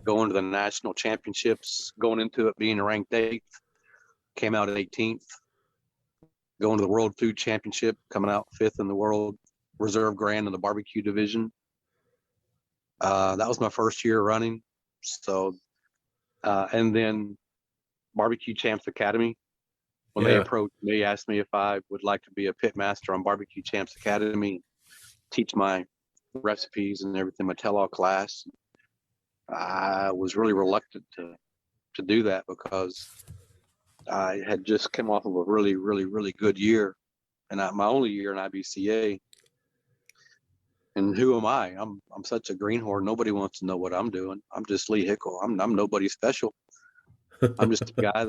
going to the national championships, going into it being ranked 8th, came out 18th, going to the World Food Championship, coming out 5th in the World Reserve Grand in the barbecue division. That was my first year running. So, and then Barbecue Champs Academy, when they approached me, asked me if I would like to be a pitmaster on Barbecue Champs Academy, teach my recipes and everything, my tell-all class. I was really reluctant to do that because I had just come off of a really, really, really good year, and my only year in IBCA. And who am I? I'm such a greenhorn. Nobody wants to know what I'm doing. I'm just Lee Hickel. I'm nobody special. I'm just a guy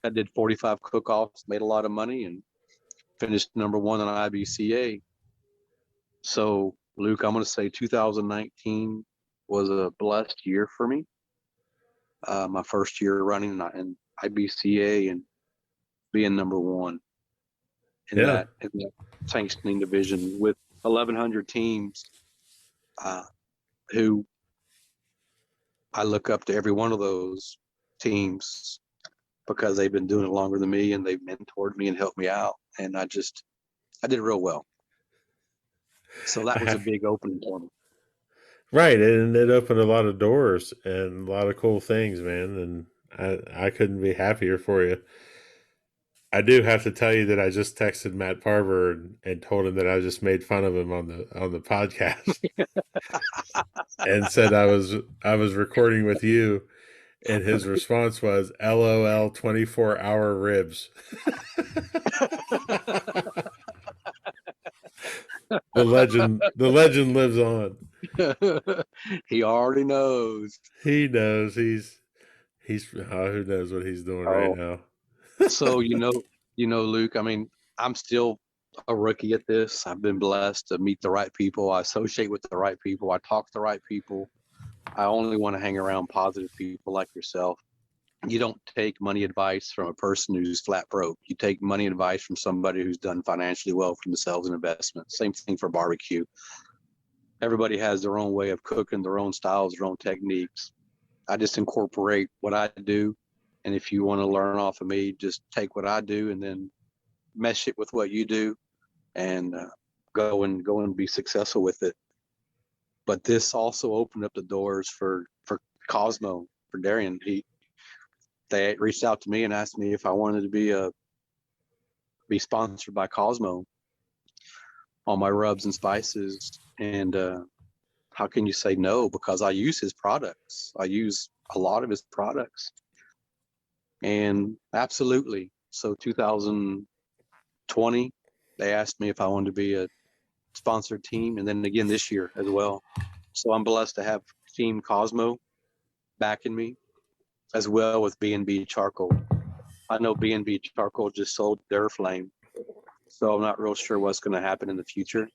that did 45 cook-offs, made a lot of money, and finished number 1 on IBCA. So, Luke, I'm going to say 2019 was a blessed year for me. My first year running in IBCA and being number 1 in that sanctioning division with 1,100 teams, who I look up to every one of those teams because they've been doing it longer than me and they've mentored me and helped me out. And I did real well. So that was a big opening for me. Right, and it opened a lot of doors and a lot of cool things, man. And I couldn't be happier for you. I do have to tell you that I just texted Matt Parver and told him that I just made fun of him on the podcast, and said I was recording with you, and his response was "LOL 24-hour ribs." The legend lives on. He already knows. He knows he's who knows what he's doing right now. So, Luke, I mean, I'm still a rookie at this. I've been blessed to meet the right people. I associate with the right people. I talk to the right people. I only want to hang around positive people like yourself. You don't take money advice from a person who's flat broke. You take money advice from somebody who's done financially well for themselves in investment. Same thing for barbecue. Everybody has their own way of cooking, their own styles, their own techniques. I just incorporate what I do. And if you want to learn off of me, just take what I do and then mesh it with what you do and go and be successful with it. But this also opened up the doors for Cosmo, for Darian. They reached out to me and asked me if I wanted to be sponsored by Cosmo on my rubs and spices. And how can you say no? Because I use his products. I use a lot of his products. And absolutely. So 2020, they asked me if I wanted to be a sponsored team. And then again this year as well. So I'm blessed to have Team Cosmo backing me, as well with B&B Charcoal. I know B&B Charcoal just sold their flame, so I'm not real sure what's going to happen in the future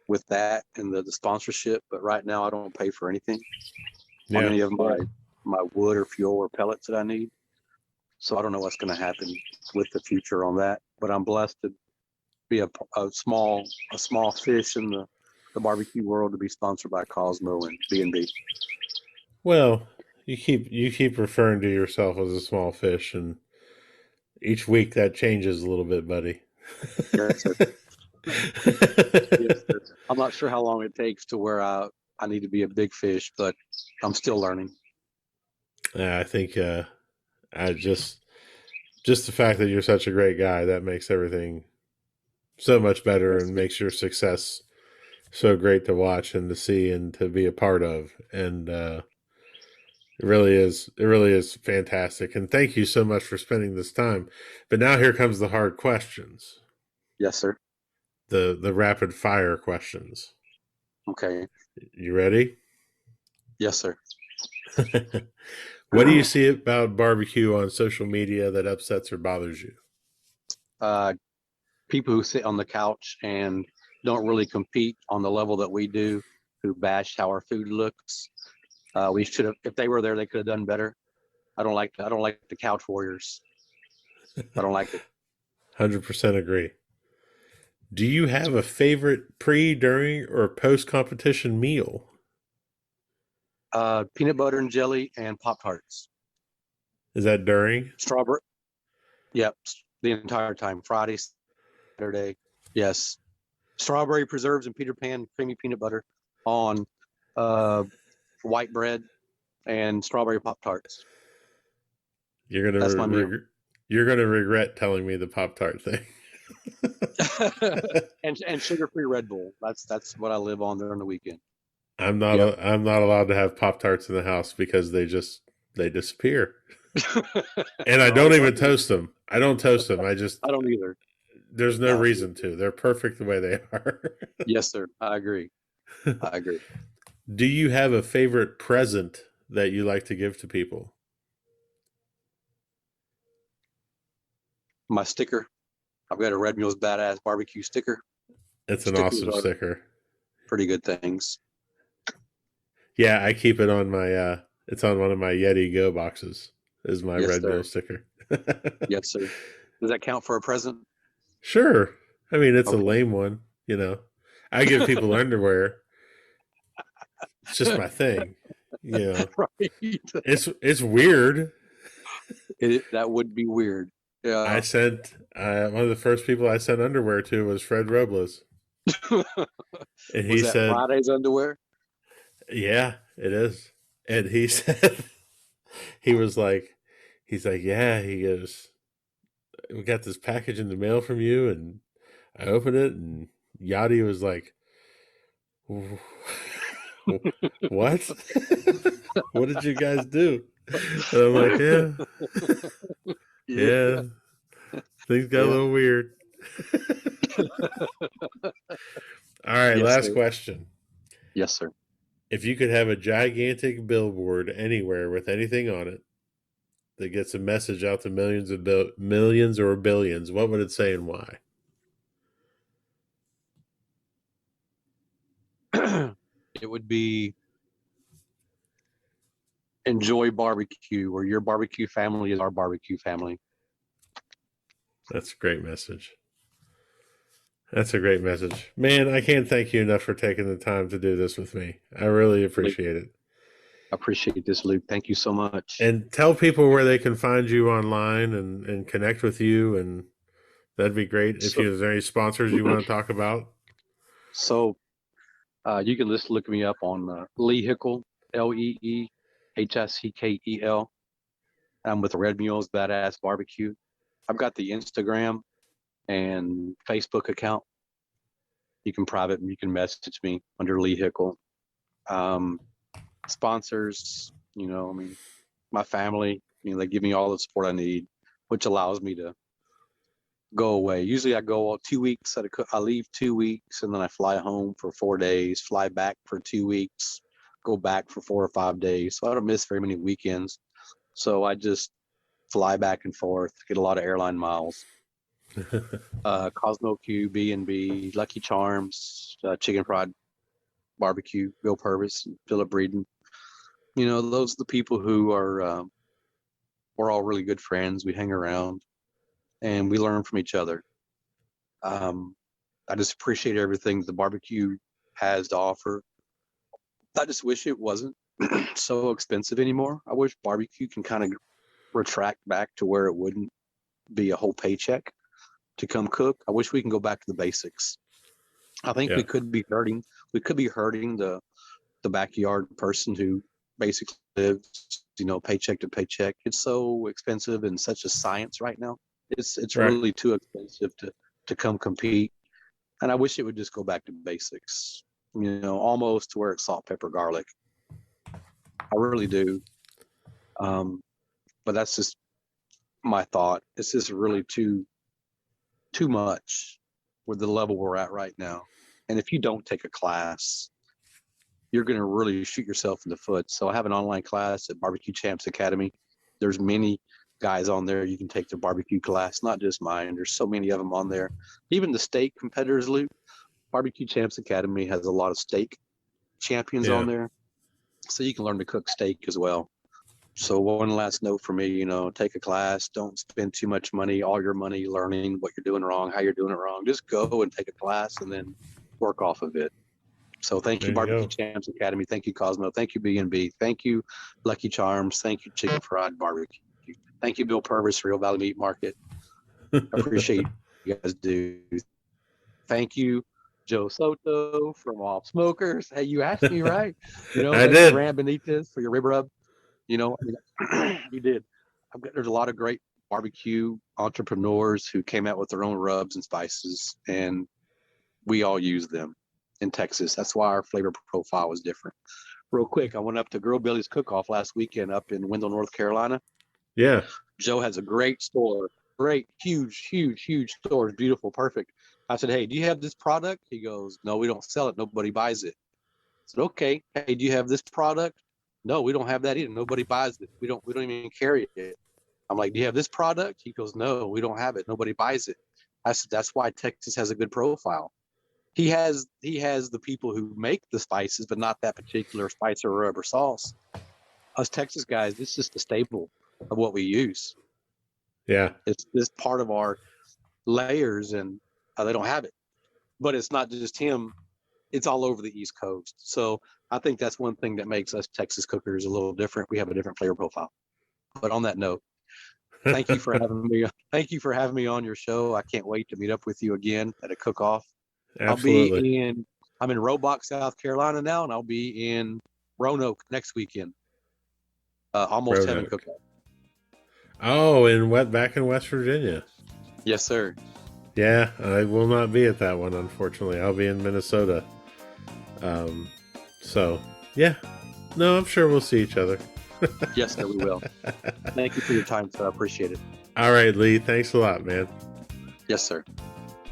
with that and the sponsorship. But right now, I don't pay for anything on any of my wood or fuel or pellets that I need. So I don't know what's going to happen with the future on that. But I'm blessed to be a small fish in the barbecue world, to be sponsored by Cosmo and B&B. Well, you keep referring to yourself as a small fish, and each week that changes a little bit, buddy. Yes, sir. Yes, sir. I'm not sure how long it takes to where I need to be a big fish, but I'm still learning. I think I just the fact that you're such a great guy, that makes everything so much better and makes your success so great to watch and to see and to be a part of. And it really is fantastic. And thank you so much for spending this time. But now here comes the hard questions. Yes, sir. The rapid fire questions. Okay. You ready? Yes, sir. What do you see about barbecue on social media that upsets or bothers you? People who sit on the couch and don't really compete on the level that we do, who bash how our food looks. We should have, if they were there, they could have done better. I don't like the couch warriors. I don't like it. 100% agree. Do you have a favorite pre, during, or post competition meal? Peanut butter and jelly and Pop-Tarts. Is that during? Strawberry. Yep. The entire time. Friday, Saturday. Yes. Strawberry preserves and Peter Pan creamy peanut butter on white bread and strawberry Pop-Tarts. You're gonna That's my meal. You're gonna regret telling me the Pop-Tart thing. and sugar-free Red Bull. That's what I live on during the weekend. I'm not allowed to have Pop-Tarts in the house because they disappear. And I don't even toast them. I don't toast them. I don't either. There's no reason to. They're perfect the way they are. Yes, sir. I agree. Do you have a favorite present that you like to give to people? My sticker. I've got a Redmule's Badass Barbecue sticker. It's an awesome sticker. Pretty good things. Yeah, I keep it on my it's on one of my Yeti Go boxes. Is my Redmule sticker. Yes, sir. Does that count for a present? Sure. I mean, it's a lame one, you know. I give people underwear. It's just my thing. You know. Right. It's weird. That would be weird. Yeah. I sent one of the first people I sent underwear to was Fred Robles. And he said Friday's underwear? Yeah, it is. And he said he's like, yeah, he goes, we got this package in the mail from you, and I opened it, and Yachty was like, what? What did you guys do? And I'm like, yeah. Things got a little weird. All right, last question. Yes, sir. If you could have a gigantic billboard anywhere with anything on it that gets a message out to millions or billions, what would it say and why? It would be enjoy barbecue, or your barbecue family is our barbecue family. That's a great message. That's a great message. Man, I can't thank you enough for taking the time to do this with me. I really appreciate it. I appreciate this, Luke. Thank you so much. And tell people where they can find you online and connect with you, and that'd be great. If there's any sponsors you want to talk about. So you can just look me up on Lee Hickel, LeeHseckel. I'm with Redmule's Badass Barbecue. I've got the Instagram and Facebook account. You can message me under Lee Hickel. Sponsors, my family, they give me all the support I need, which allows me to go away. Usually I go 2 weeks I leave 2 weeks, and then I fly home for 4 days, fly back for 2 weeks, go back for 4 or 5 days. So I don't miss very many weekends. So I just fly back and forth, get a lot of airline miles. Cosmo Q, B&B, Lucky Charms, Chicken Fried Barbecue, Bill Purvis, Philip Breeden. Those are the people who are, we're all really good friends. We hang around and we learn from each other. I just appreciate everything the barbecue has to offer. I just wish it wasn't so expensive anymore. I wish barbecue can kind of retract back to where it wouldn't be a whole paycheck to come cook. I wish we can go back to the basics. I think we could be hurting the backyard person who basically lives, paycheck to paycheck. It's so expensive and such a science right now. It's right. Really too expensive to come compete. And I wish it would just go back to basics, almost to where it's salt, pepper, garlic. I really do. But that's just my thought. It's just really too much with the level we're at right now. And if you don't take a class, you're going to really shoot yourself in the foot. So I have an online class at Barbecue Champs Academy. There's many guys on there. You can take the barbecue class, not just mine. There's so many of them on there. Even the steak competitors, Luke. Barbecue Champs Academy has a lot of steak champions on there. So you can learn to cook steak as well. So one last note for me, take a class. Don't spend too much money, all your money learning what you're doing wrong, how you're doing it wrong. Just go and take a class and then work off of it. So thank you, There you Barbecue go. Champs Academy. Thank you, Cosmo. Thank you, B&B. Thank you, Lucky Charms. Thank you, Chicken Fried Barbecue. Thank you, Bill Purvis, Real Valley Meat Market. Appreciate you guys do. Thank you, Joe Soto from Off Smokers. Hey, you asked me, right? I Thank you, did. Ram Benitez, for your rib rub. You did. There's a lot of great barbecue entrepreneurs who came out with their own rubs and spices, and we all use them in Texas. That's why our flavor profile was different. Real quick, I went up to Girl Billy's Cook-Off last weekend up in Wendell, North Carolina. Yeah. Joe has a great store, great, huge, huge, huge store. It's beautiful, perfect. I said, hey, do you have this product? He goes, no, we don't sell it. Nobody buys it. I said, okay. Hey, do you have this product? No, we don't have that either. Nobody buys it. We don't even carry it. I'm like, do you have this product? He goes, no, we don't have it. Nobody buys it. I said, that's why Texas has a good profile. He has the people who make the spices, but not that particular spice or rub or sauce. Us Texas guys, it's just a staple of what we use. Yeah. It's this part of our layers, and they don't have it. But it's not just him. It's all over the East Coast. So I think that's one thing that makes us Texas cookers a little different. We have a different flavor profile. But on that note, thank you for having me. Thank you for having me on your show. I can't wait to meet up with you again at a cook-off. Absolutely. I'm in Roebuck, South Carolina now, and I'll be in Roanoke next weekend. Almost Heaven Roanoke. cook-off. Oh, back in West Virginia. Yes, sir. Yeah, I will not be at that one, unfortunately. I'll be in Minnesota. So, yeah. No, I'm sure we'll see each other. Yes, sir, we will. Thank you for your time, sir. I appreciate it. All right, Lee. Thanks a lot, man. Yes, sir.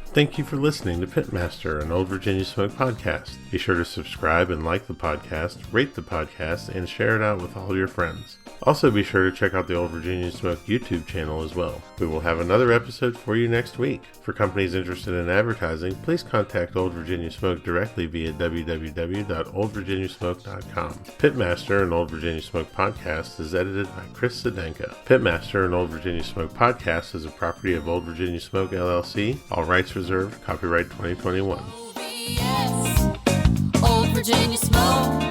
Thank you for listening to Pitmaster, an Old Virginia Smoke podcast. Be sure to subscribe and like the podcast, rate the podcast, and share it out with all your friends. Also, be sure to check out the Old Virginia Smoke YouTube channel as well. We will have another episode for you next week. For companies interested in advertising, please contact Old Virginia Smoke directly via www.oldvirginiasmoke.com. Pitmaster, an Old Virginia Smoke podcast, is edited by Chris Sedenka. Pitmaster, an Old Virginia Smoke podcast, is a property of Old Virginia Smoke LLC. All rights reserved. Copyright 2021. OVS, Old Virginia Smoke.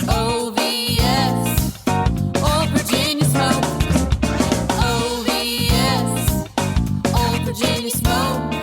OVS, Old Virginia Smoke. OVS, Old Virginia Smoke.